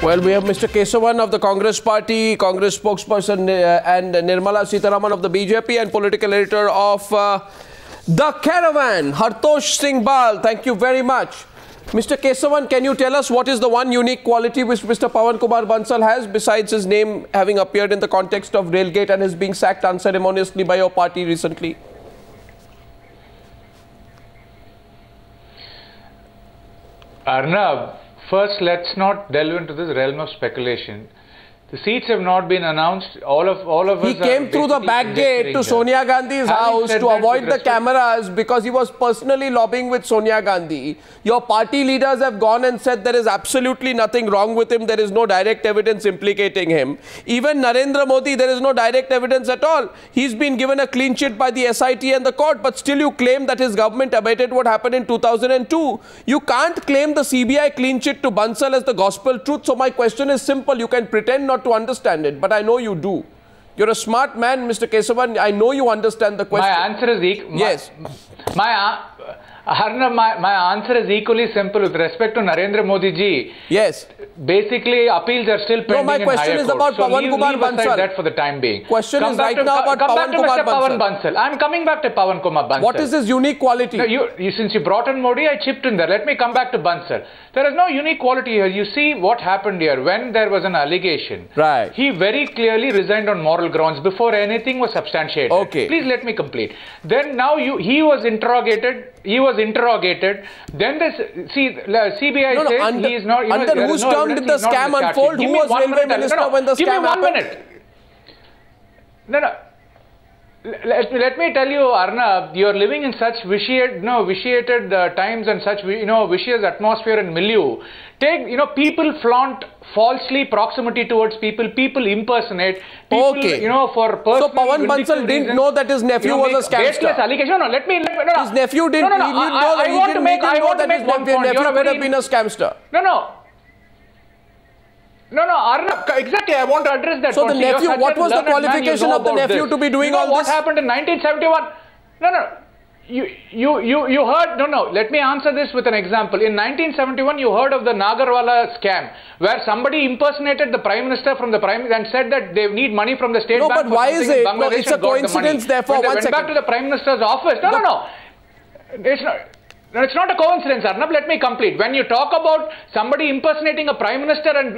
Well, we have Mr. Kesavan of the Congress Party, Congress spokesperson, and Nirmala Sitharaman of the BJP, and political editor of The Caravan, Hartosh Singh Bal. Thank you very much. Mr. Kesavan, can you tell us what is the one unique quality which Mr. Pawan Kumar Bansal has, besides his name having appeared in the context of Railgate and his being sacked unceremoniously by your party recently? Arnab, first let's not delve into this realm of speculation. The seats have not been announced. All of us. He came through the back gate to Sonia Gandhi's house to avoid the cameras because he was personally lobbying with Sonia Gandhi. Your party leaders have gone and said there is absolutely nothing wrong with him. There is no direct evidence implicating him. Even Narendra Modi, there is no direct evidence at all. He's been given a clean sheet by the SIT and the court, but still you claim that his government abetted what happened in 2002. You can't claim the CBI clean sheet to Bansal as the gospel truth. So my question is simple. You can pretend not to understand it, but I know you do. You're a smart man, Mr. Kesavan. I know you understand the question. My answer is yes. Arnab, my answer is equally simple with respect to Narendra Modi ji. Yes. Basically, appeals are still pending. No, my question is about Pawan Kumar Bansal. That for the time being. Question is right now about Pawan Kumar Bansal. I'm coming back to Pawan Kumar Bansal. What is his unique quality? No, since you brought in Modi, I chipped in there. Let me come back to Bansal. There is no unique quality here. You see what happened here when there was an allegation. Right. He very clearly resigned on moral grounds before anything was substantiated. Okay. Please let me complete. Then now he was interrogated. Then the CBI says he is not. Under whose tongue did the scam unfold? Who was railway minister when the scam happened? Give me 1 minute. Let me tell you, Arnab, you are living in such vitiated times and such vicious atmosphere and milieu. People flaunt falsely proximity towards people. People impersonate. People, for personal. So Pawan Bansal didn't know that his nephew was a scamster. Allegation. No, let me. His nephew didn't. He didn't know that his nephew could have been a scamster. No, Arnab, exactly, I want to address that. So the nephew, what was the qualification of the nephew to be doing all this? What happened in 1971? You heard, let me answer this with an example. In 1971, you heard of the Nagarwala scam, where somebody impersonated the Prime Minister from the and said that they need money from the State Bank. No, but why is it? No, it's a coincidence, therefore, when they went back to the Prime Minister's office. No. It's not a coincidence, Arnab. Let me complete. When you talk about somebody impersonating a Prime Minister and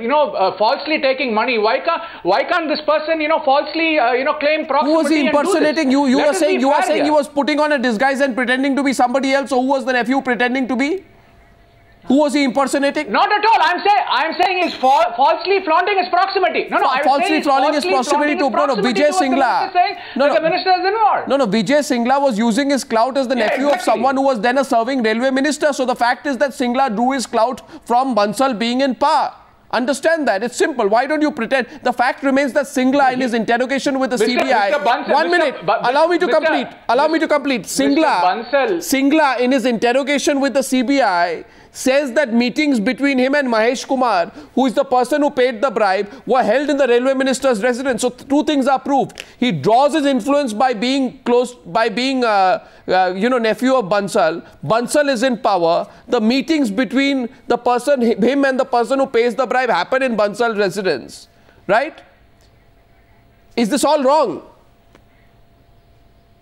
falsely taking money, why can't this person falsely claim proximity? Who was he impersonating? You are saying he was putting on a disguise and pretending to be somebody else. So who was the nephew pretending to be? Who was he impersonating? Not at all. I'm saying he's falsely flaunting his proximity. Falsely flaunting his proximity to Vijay Singla. The minister is involved. No, Vijay Singla was using his clout as the nephew of someone who was then a serving railway minister. So the fact is that Singla drew his clout from Bansal being in power. Understand that. It's simple. Why don't you pretend? The fact remains that Singla in his interrogation with the CBI. Bansal, 1 minute. Allow me to complete. Allow me to complete. Singla in his interrogation with the CBI says that meetings between him and Mahesh Kumar, who is the person who paid the bribe, were held in the railway minister's residence. So two things are proved. He draws his influence by being nephew of Bansal. Bansal is in power. The meetings between him and the person who pays the bribe happen in Bansal residence. Right? Is this all wrong?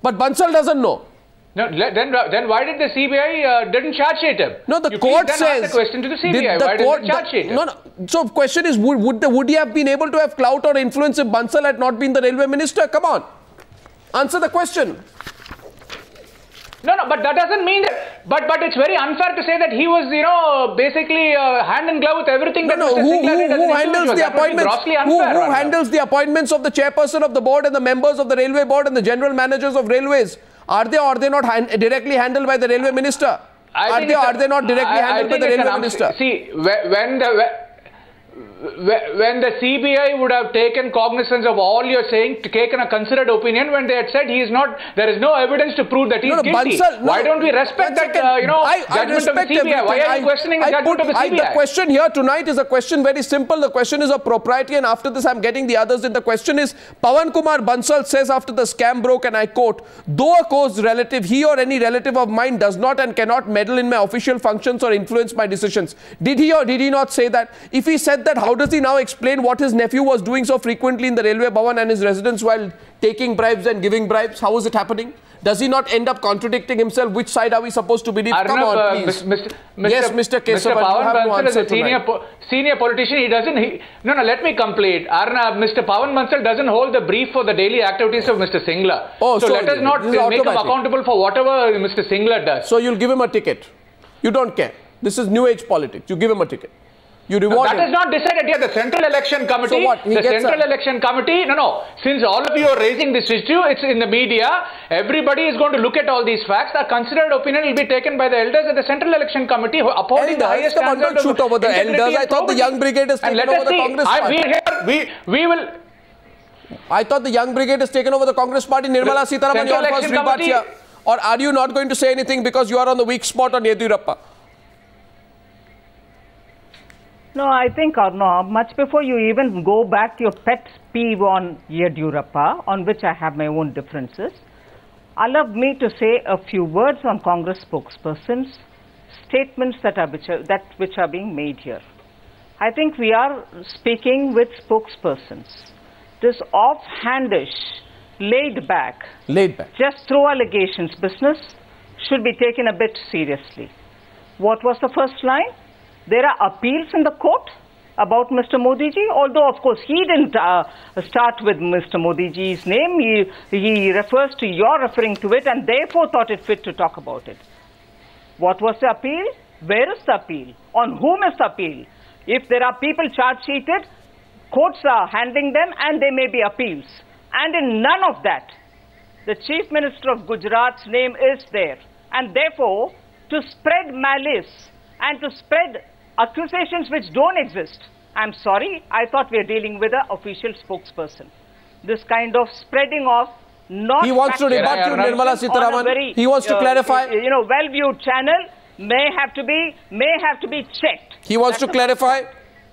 But Bansal doesn't know. No, then why did the CBI didn't charge sheet him? No, the court says. Ask the question to the CBI. Why didn't they charge sheet him? No. So, the question is, would he have been able to have clout or influence if Bansal had not been the railway minister? Come on, answer the question. No, but that doesn't mean that. But it's very unfair to say that he was, basically hand in glove with everything. Who handles the appointments? Who handles the appointments of the chairperson of the board and the members of the railway board and the general managers of railways? Are they or are they not directly handled by the railway minister? Are they not directly handled by the railway minister? See, when the CBI would have taken cognizance of all you're saying, taken a considered opinion, when they had said he is not, there is no evidence to prove that he is guilty. Why don't we respect that, judgment of the CBI? Why are you questioning the judgment of the CBI? The question here tonight is a question very simple. The question is of propriety, and after this I'm getting the others in. The question is, Pawan Kumar Bansal says after the scam broke, and I quote, "Though a close relative, he or any relative of mine does not and cannot meddle in my official functions or influence my decisions." Did he or did he not say that? If he said said that, how does he now explain what his nephew was doing so frequently in the Railway Bhavan and his residence while taking bribes and giving bribes? How is it happening? Does he not end up contradicting himself? Which side are we supposed to believe? Arnab, come on, please. Yes, Mr. Kesavan, Mr. you have no Pawan answer Bansal is a senior politician. He doesn't... no, let me complete. Arnab, Mr. Pawan Bansal doesn't hold the brief for the daily activities of Mr. Singla. Oh, so let us not make him accountable for whatever Mr. Singla does. So you'll give him a ticket. You don't care. This is new age politics. You give him a ticket. You reward him. That is not decided yet. The Central Election Committee, so what? the Central Election Committee, since all of you are raising this issue, it's in the media, everybody is going to look at all these facts. The considered opinion will be taken by the elders at the Central Election Committee, upholding the highest standard of shoot over the elders. I thought the Young Brigade has taken over the Congress party. We will... I thought the Young Brigade has taken over the Congress party. Nirmala Sitharaman, your first rebut here. Or are you not going to say anything because you are on the weak spot on Yediyurappa? No, I think, Arnab, much before you even go back to your pet peeve on Yediyurappa, on which I have my own differences, allow me to say a few words on Congress spokespersons, statements which are being made here. I think we are speaking with spokespersons. This offhandish, laid back, just throw allegations business should be taken a bit seriously. What was the first line? There are appeals in the court about Mr. Modi ji, although of course he didn't start with Mr. Modi ji's name. He refers to your referring to it and therefore thought it fit to talk about it. What was the appeal? Where is the appeal? On whom is the appeal? If there are people charge sheeted, courts are handling them and there may be appeals. And in none of that, the Chief Minister of Gujarat's name is there. And therefore, to spread malice and to spread accusations which don't exist, I'm sorry, I thought we are dealing with an official spokesperson. This kind of spreading of not... He wants to rebut you, Nirmala Sitharaman. He wants to clarify. Well-viewed channel may have to be checked. He wants to clarify.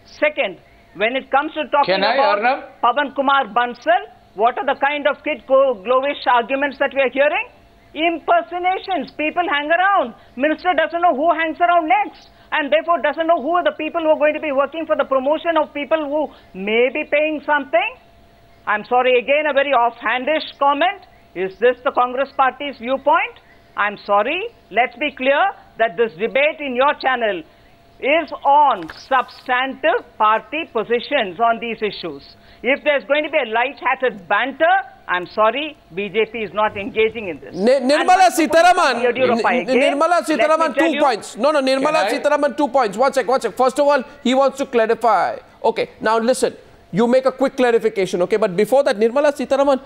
Second, when it comes to talking about Pawan Kumar Bansal, what are the kind of kid-glowish arguments that we are hearing? Impersonations. People hang around. Minister doesn't know who hangs around next. And therefore doesn't know who are the people who are going to be working for the promotion of people who may be paying something. I'm sorry, again a very offhandish comment. Is this the Congress party's viewpoint? I'm sorry. Let's be clear that this debate in your channel is on substantive party positions on these issues. If there's going to be a light-hearted banter, I'm sorry, BJP is not engaging in this. Nirmala Sitharaman, 2 points. No, Nirmala Sitharaman, 2 points. One sec. First of all, he wants to clarify. Okay, now listen, you make a quick clarification, okay? But before that, Nirmala Sitharaman,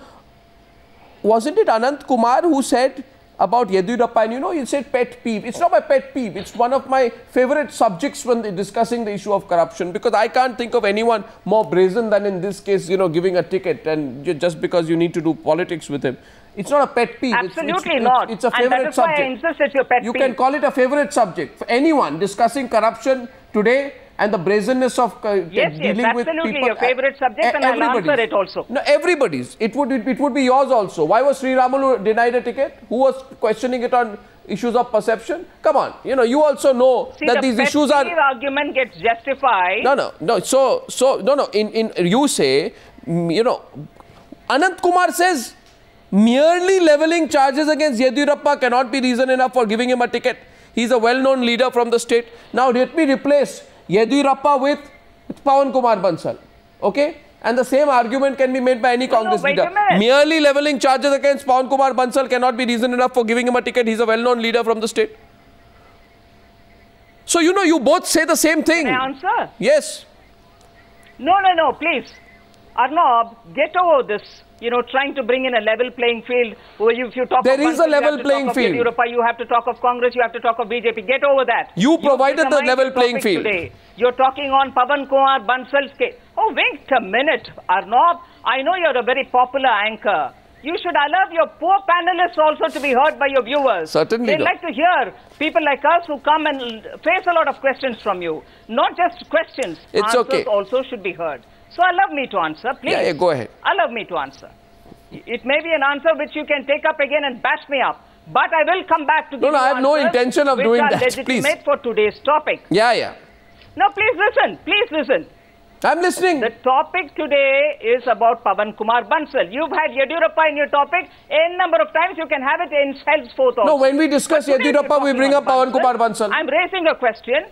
wasn't it Anant Kumar who said about Yediyurappa, and you said pet peeve. It's not my pet peeve. It's one of my favorite subjects when discussing the issue of corruption, because I can't think of anyone more brazen than in this case, giving a ticket and just because you need to do politics with him. It's not a pet peeve. Absolutely not. It's a favorite subject. Why I insist it's your pet peeve. You can call it a favorite subject for anyone discussing corruption today and the brazenness of dealing with people. Absolutely your favorite subject, and I'll answer it also. No, everybody's. It would be yours also. Why was Sri Ramulu denied a ticket? Who was questioning it on issues of perception? Come on, you also know that these issues are... the argument gets justified. No. So, you say, Anant Kumar says, merely levelling charges against Yediyurappa cannot be reason enough for giving him a ticket. He's a well-known leader from the state. Now, let me replace Yediyurappa with Pawan Kumar Bansal. Okay? And the same argument can be made by any Congress leader. Merely levelling charges against Pawan Kumar Bansal cannot be reason enough for giving him a ticket. He's a well-known leader from the state. So, you both say the same thing. Can I answer? Yes. No, please. Arnab, get over this. Trying to bring in a level playing field. If you talk there is a level playing field. You have to talk of Congress, you have to talk of BJP. Get over that. You provided the level playing field. Today. You're talking on Pawan Kumar Bansal's case. Oh, wait a minute, Arnab. I know you're a very popular anchor. You should allow your poor panelists also to be heard by your viewers. Certainly. They like to hear people like us who come and face a lot of questions from you. Not just questions. It's Answers also should be heard. So allow me to answer, please. Yeah, go ahead. Allow me to answer. It may be an answer which you can take up again and bash me up. But I will come back to I have no intention of doing that, legitimate for today's topic. Yeah. Now, please listen. I'm listening. The topic today is about Pawan Kumar Bansal. You've had Yediyurappa in your topic. N number of times you can have it in henceforth also. No, when we discuss Yediyurappa, we bring up Pawan Kumar Bansal. I'm raising a question.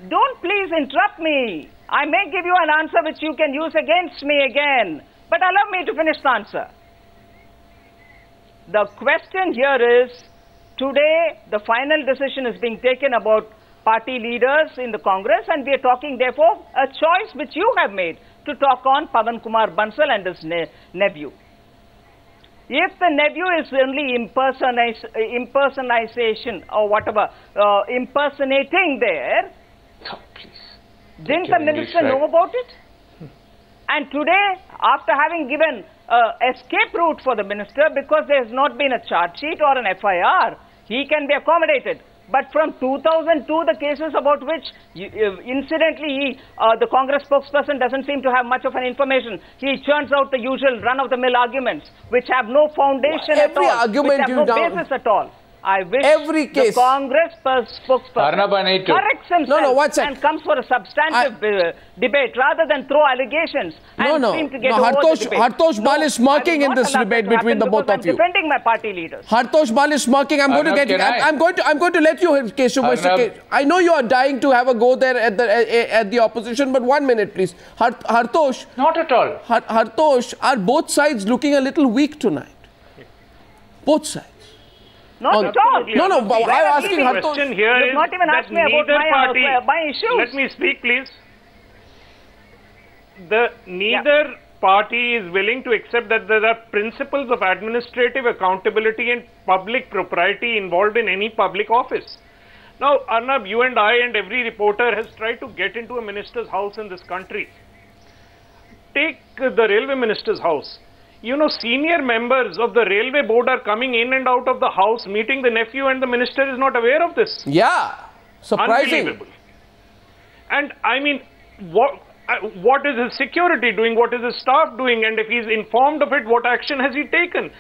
Don't please interrupt me. I may give you an answer which you can use against me again. But allow me to finish the answer. The question here is, today the final decision is being taken about party leaders in the Congress, and we are talking therefore a choice which you have made to talk on Pawan Kumar Bansal and his nephew. If the nephew is only impersonation or whatever, impersonating there, Oh, please. didn't the minister know about it? And today, after having given escape route for the minister because there has not been a charge sheet or an FIR, he can be accommodated. But from 2002, the cases about which, incidentally, the Congress spokesperson doesn't seem to have much of an information. He churns out the usual run-of-the-mill arguments, which have no foundation at all, argument which have no basis at all. I wish every case the Congress spokesperson corrects himself and comes for a substantive debate rather than throw allegations and seem to get over the debate. Hartosh Bal is smirking in this debate between the both of you. I'm defending my party leaders. Hartosh Bal is smirking. I'm going to get you. I'm going to let you, Keshav. I know you are dying to have a go there at the opposition, but 1 minute, please. Hartosh. Not at all. Hartosh, are both sides looking a little weak tonight? Both sides. Not at all. No, I'm asking Hartosh. The question here is not even asked me about my issues. Let me speak, please. Neither party is willing to accept that there are principles of administrative accountability and public propriety involved in any public office. Now, Arnab, you and I and every reporter has tried to get into a minister's house in this country. Take the railway minister's house. You know, senior members of the railway board are coming in and out of the house, meeting the nephew, and the minister is not aware of this. Yeah, surprising. Unbelievable. And I mean, what is his security doing? What is his staff doing? And if he's informed of it, what action has he taken?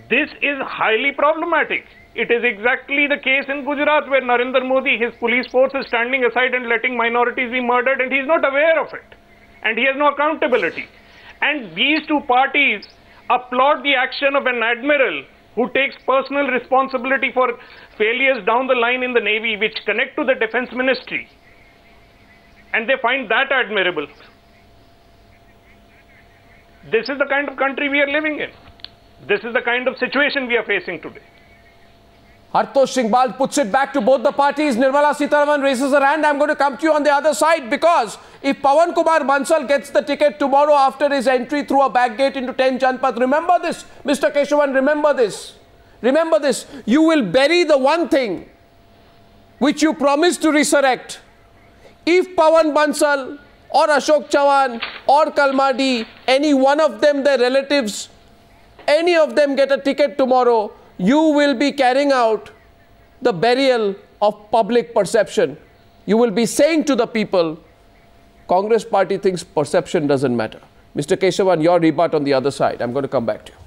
This is highly problematic. It is exactly the case in Gujarat where Narendra Modi, his police force is standing aside and letting minorities be murdered, and he's not aware of it. And he has no accountability. And these two parties applaud the action of an admiral who takes personal responsibility for failures down the line in the Navy which connect to the Defense Ministry. And they find that admirable. This is the kind of country we are living in. This is the kind of situation we are facing today. Hartosh Singh Bal puts it back to both the parties. Nirmala Sitharaman raises her hand. I'm going to come to you on the other side, because if Pawan Kumar Bansal gets the ticket tomorrow after his entry through a back gate into 10 Janpath, remember this, Mr. Keshavan, remember this. Remember this. You will bury the one thing which you promised to resurrect. If Pawan Bansal or Ashok Chavan or Kalmadi, any one of them, their relatives, any of them get a ticket tomorrow, you will be carrying out the burial of public perception. You will be saying to the people, Congress party thinks perception doesn't matter. Mr. Keshavan, your rebut on the other side. I'm going to come back to you.